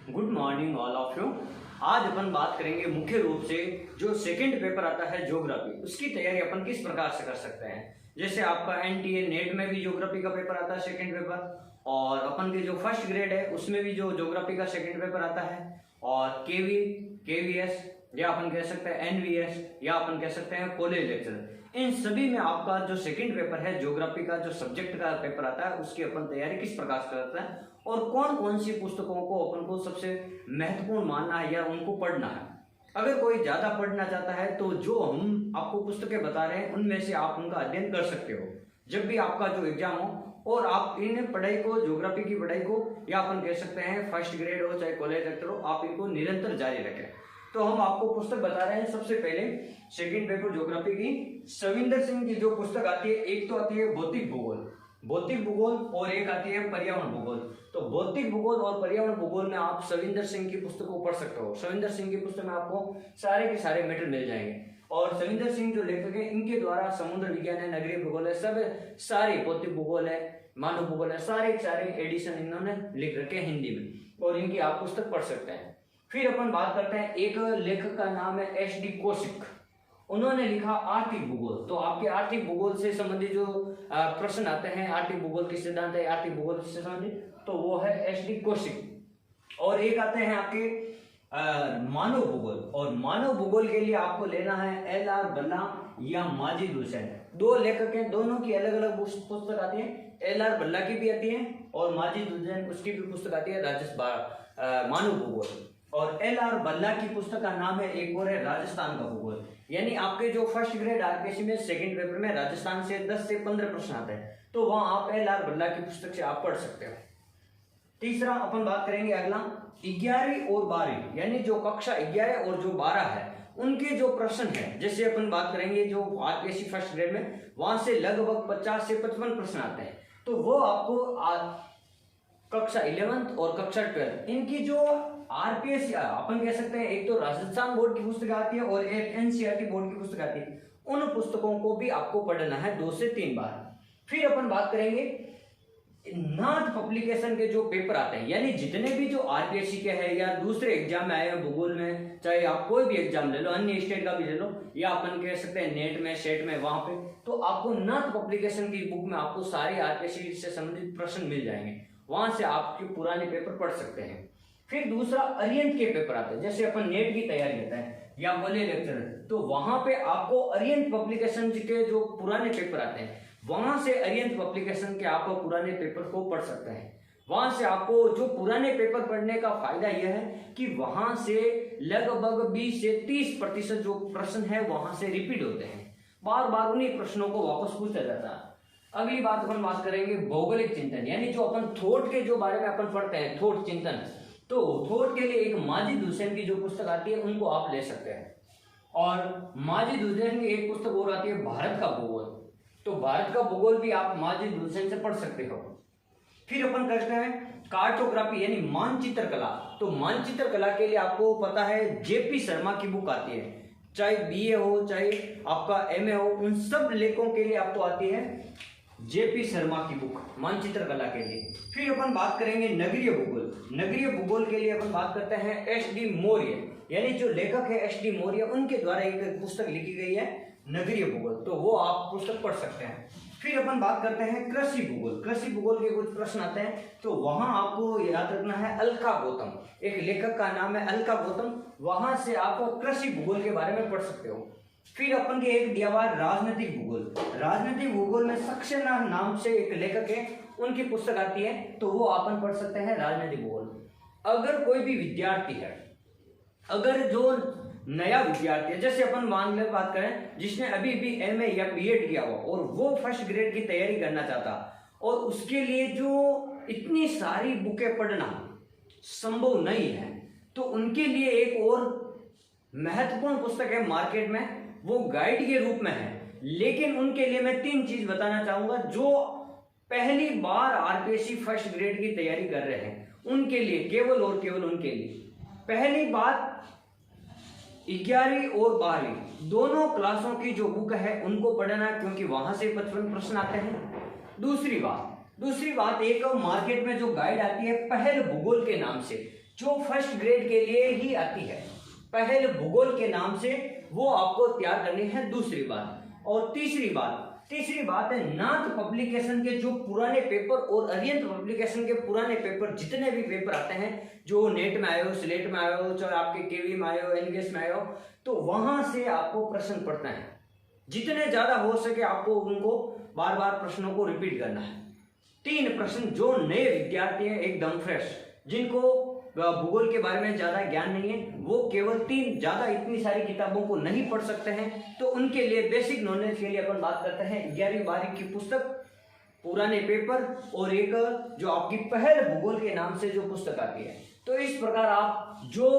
Good morning all of you. आज अपन बात करेंगे मुख्य रूप से जो सेकंड पेपर आता है ज्योग्राफी, उसकी तैयारी अपन किस प्रकार से कर सकते हैं। जैसे आपका एनटीए नेट में भी ज्योग्राफी का पेपर आता है सेकंड पेपर, और अपन के जो फर्स्ट ग्रेड है उसमें भी जो ज्योग्राफी का सेकंड पेपर आता है, और केवीएस या अपन कह सकते हैं एनवीएस या अपन कह सकते हैं कॉलेज लेक्चर, इन सभी में आपका जो सेकंड पेपर है ज्योग्राफी का जो सब्जेक्ट का पेपर आता है उसकी अपन तैयारी किस प्रकार से करते हैं और कौन कौन सी पुस्तकों को अपन को सबसे महत्वपूर्ण मानना है या उनको पढ़ना है। अगर कोई ज्यादा पढ़ना चाहता है तो जो हम आपको पुस्तकें बता रहे हैं उनमें से आप उनका अध्ययन कर सकते हो जब भी आपका जो एग्जाम हो, और आप इन पढ़ाई को, ज्योग्राफी की पढ़ाई को, या अपन कह सकते हैं फर्स्ट ग्रेड हो चाहे कॉलेज लेक्चर हो, आप इनको निरंतर जारी रखें। तो हम आपको पुस्तक बता रहे हैं। सबसे पहले सेकंड पेपर ज्योग्राफी की सविंदर सिंह की जो पुस्तक आती है, एक तो आती है भौतिक भूगोल और एक आती है पर्यावरण भूगोल। तो भौतिक भूगोल और पर्यावरण भूगोल में आप सविंदर सिंह की पुस्तक को पढ़ सकते हो। सविंदर सिंह की पुस्तक में आपको सारे के सारे मैटर मिल जाएंगे, और सविंदर सिंह जो लेखक है इनके द्वारा समुद्र विज्ञान है, नगरीय भूगोल है, सब सारे भौतिक भूगोल है, मानव भूगोल है, सारे एडिशन इन्होंने लिख रखे हैं हिंदी में, और इनकी आप पुस्तक पढ़ सकते हैं। फिर अपन बात करते हैं, एक लेखक का नाम है एच.डी. कौशिक, उन्होंने लिखा आर्थिक भूगोल। तो आपके आर्थिक भूगोल से संबंधित जो प्रश्न आते हैं, आर्थिक भूगोल के सिद्धांत है, आर्थिक भूगोल से संबंधित, तो वो है एच.डी. कौशिक। और एक आते हैं आपके मानव भूगोल, और मानव भूगोल के लिए आपको लेना है एल.आर. बल्ला या माजिद हुसैन। दो लेखक हैं, दोनों की अलग अलग पुस्तक आती है। एल.आर. बल्ला की भी आती है और माजिद हुसैन उसकी भी पुस्तक आती है मानव भूगोल। और एल.आर. बल्ला की पुस्तक का नाम है, एक और है राजस्थान का भूगोल। यानी आपके जो फर्स्ट ग्रेड आरपीएससी में सेकंड पेपर में राजस्थान से 10 से 15 प्रश्न आते हैं, तो वहां आप एल.आर. बल्ला की पुस्तक से आप पढ़ सकते हो। तीसरा अपन बात करेंगे अगला 11वीं और 12वीं, यानी जो कक्षा 11 और जो 12 है उनके जो प्रश्न है। जैसे अपन बात करेंगे जो आरपीएससी फर्स्ट ग्रेड में, वहां से लगभग 50 से 55 प्रश्न आते हैं, तो वो आपको कक्षा 11 और कक्षा 12 इनकी जो आरपीएससी अपन कह सकते हैं, एक तो राजस्थान बोर्ड की पुस्तक आती है और एक एनसीईआरटी बोर्ड की पुस्तक आती है, उन पुस्तकों को भी आपको पढ़ना है 2 से 3 बार। फिर अपन बात करेंगे नाथ पब्लिकेशन के जो पेपर आते हैं, यानी जितने भी जो आरपीएससी के हैं या दूसरे एग्जाम में आए हैं भूगोल में, चाहे आप कोई भी एग्जाम ले लो, अन्य स्टेट का भी ले लो, या अपन कह सकते हैं नेट में, सेट में, वहां पे, तो आपको नाथ पब्लिकेशन की बुक में आपको सारे आरपीएससी से संबंधित प्रश्न मिल जाएंगे, वहां से आपके पुराने पेपर पढ़ सकते हैं। फिर दूसरा अरियंत के पेपर आते हैं, जैसे अपन नेट की तैयारी करते हैं या कॉलेज लेक्चर, तो वहां पे आपको अरियंत पब्लिकेशन के जो पुराने पेपर आते हैं, वहां से अरियंत पब्लिकेशन के आप पुराने पेपर को पढ़ सकते हैं। वहां से आपको जो पुराने पेपर पढ़ने का फायदा यह है कि वहां से लगभग 20 से 30% जो प्रश्न है वहां से रिपीट होते हैं, बार बार उन्हीं प्रश्नों को वापस पूछा जाता है। अगली बात अपन बात करेंगे भौगोलिक चिंतन, यानी जो अपन थॉट के जो बारे में अपन पढ़ते हैं, थॉट चिंतन, तो थॉट के लिए एक माजिद हुसैन की जो पुस्तक आती है उनको आप ले सकते हैं। और माजिद हुसैन की एक पुस्तक और आती है भारत का भूगोल, तो भारत का भूगोल भी आप माजिद हुसैन से पढ़ सकते हो। फिर अपन करते हैं कार्टोग्राफी यानी मानचित्र कला, तो मानचित्र कला के लिए आपको पता है जेपी शर्मा की बुक आती है, चाहे बीए हो चाहे आपका एमए हो, उन सब लेखकों के लिए आपको आती है जेपी शर्मा की बुक मानचित्र कला के लिए। फिर अपन बात करेंगे नगरीय भूगोल। नगरीय भूगोल के लिए अपन बात करते हैं एच.डी. मौर्य, यानी जो लेखक है एच.डी. मौर्य, उनके द्वारा एक पुस्तक लिखी गई है नगरीय भूगोल, तो वो आप पुस्तक पढ़ सकते हैं। फिर अपन बात करते हैं कृषि भूगोल। कृषि भूगोल के कुछ प्रश्न आते हैं, तो वहां आपको याद रखना है अलका गौतम, एक लेखक का नाम है अलका गौतम, वहां से आप कृषि भूगोल के बारे में पढ़ सकते हो। फिर अपन के एक दिया हुआ राजनीतिक भूगोल। राजनीतिक भूगोल में सक्सेना नाम से एक लेखक है, उनकी पुस्तक आती है, तो वो अपन पढ़ सकते हैं राजनीतिक भूगोल। अगर कोई भी विद्यार्थी है, अगर जो नया विद्यार्थी है, जैसे अपन मान ले बात करें जिसने अभी भी एमए या बीएड किया हो और वो फर्स्ट ग्रेड की तैयारी करना चाहता, और उसके लिए जो इतनी सारी बुकें पढ़ना संभव नहीं है, तो उनके लिए एक और महत्वपूर्ण पुस्तक है मार्केट में, वो गाइड के रूप में है, लेकिन उनके लिए मैं 3 चीज बताना चाहूंगा। जो पहली बार आरपीएससी फर्स्ट ग्रेड की तैयारी कर रहे हैं उनके लिए, केवल और केवल उनके लिए, पहली बात 11वीं और 12वीं दोनों क्लासों की जो बुक है उनको पढ़ना, क्योंकि वहां से 55 प्रश्न आते हैं। दूसरी बात एक मार्केट में जो गाइड आती है पहल भूगोल के नाम से, जो फर्स्ट ग्रेड के लिए ही आती है। पहले भूगोल के नाम से वो आपको तैयार करनी है, दूसरी बात। और तीसरी बात है नाथ पब्लिकेशन के जो पुराने पेपर और अरिहंत पब्लिकेशन के पुराने पेपर, जितने भी पेपर आते हैं जो नेट में आए हो, स्लेट में आए हो, चाहे आपके केवी में आए हो, एनवीएस में आए हो, तो वहां से आपको प्रश्न पढ़ना है। जितने ज्यादा हो सके आपको उनको बार बार प्रश्नों को रिपीट करना है। 3 प्रश्न जो नए विद्यार्थी हैं एकदम फ्रेश, जिनको भूगोल के बारे में ज्यादा ज्ञान नहीं है, वो केवल 3 ज्यादा इतनी सारी किताबों को नहीं पढ़ सकते हैं, तो उनके लिए बेसिक नॉलेज के लिए अपन बात करते हैं 11वीं 12वीं की पुस्तक, पुराने पेपर और एक जो आपकी पहल भूगोल के नाम से जो पुस्तक आती है। तो इस प्रकार आप जो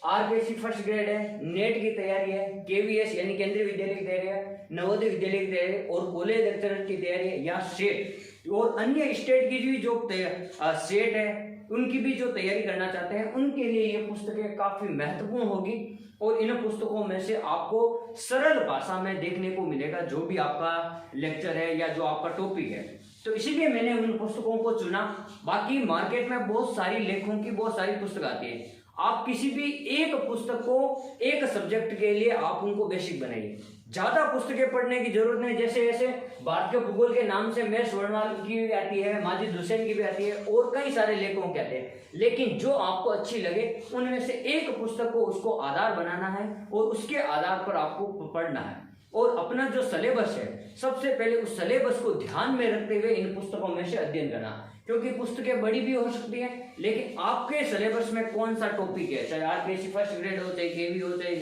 आरपीएससी फर्स्ट ग्रेड है, नेट की तैयारी है, केवीएस यानी केंद्रीय विद्यालय की तैयारी है, नवोदय विद्यालय की तैयारी है और कॉलेज लेक्चरर की तैयारी है, या सेट और अन्य स्टेट की भी जो सेट है उनकी भी जो तैयारी करना चाहते हैं, उनके लिए ये पुस्तकें काफी महत्वपूर्ण होगी। और इन पुस्तकों में से आपको सरल भाषा में देखने को मिलेगा जो भी आपका लेक्चर है या जो आपका टॉपिक है, तो इसीलिए मैंने उन पुस्तकों को चुना। बाकी मार्केट में बहुत सारी लेखकों की बहुत सारी पुस्तक आती है, आप किसी भी एक पुस्तक को एक सब्जेक्ट के लिए आप उनको बेसिक बनाइए। ज्यादा पुस्तकें पढ़ने की जरूरत नहीं, जैसे जैसे भारत के भूगोल के नाम से महेश वर्णवाल की भी आती है, माजिद हुसैन की भी आती है और कई सारे लेखकों के आते हैं, लेकिन जो आपको अच्छी लगे उनमें से एक पुस्तक को उसको आधार बनाना है और उसके आधार पर आपको पढ़ना है। और अपना जो सिलेबस है, सबसे पहले उस सिलेबस को ध्यान में रखते हुए इन पुस्तकों में से अध्ययन करना, क्योंकि पुस्तकें बड़ी भी हो सकती हैं, लेकिन आपके सिलेबस में कौन सा टॉपिक है, चाहे आरपीएससी फर्स्ट ग्रेड हो, चाहे केवी हो, चाहे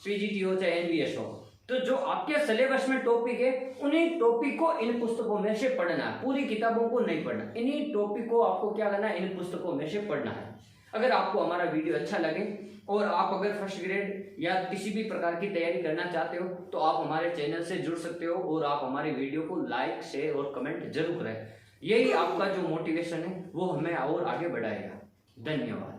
पीजीटी हो, चाहे एनवीएस हो, तो जो आपके सिलेबस में टॉपिक है उन्हीं टॉपिक को इन पुस्तकों में से पढ़ना है, पूरी किताबों को नहीं पढ़ना। इन्हीं टॉपिक को आपको क्या करना है, इन पुस्तकों में से पढ़ना है। अगर आपको हमारा वीडियो अच्छा लगे और आप अगर फर्स्ट ग्रेड या किसी भी प्रकार की तैयारी करना चाहते हो तो आप हमारे चैनल से जुड़ सकते हो और आप हमारे वीडियो को लाइक, शेयर और कमेंट जरूर करें। यही आपका जो मोटिवेशन है वो हमें और आगे बढ़ाएगा। धन्यवाद।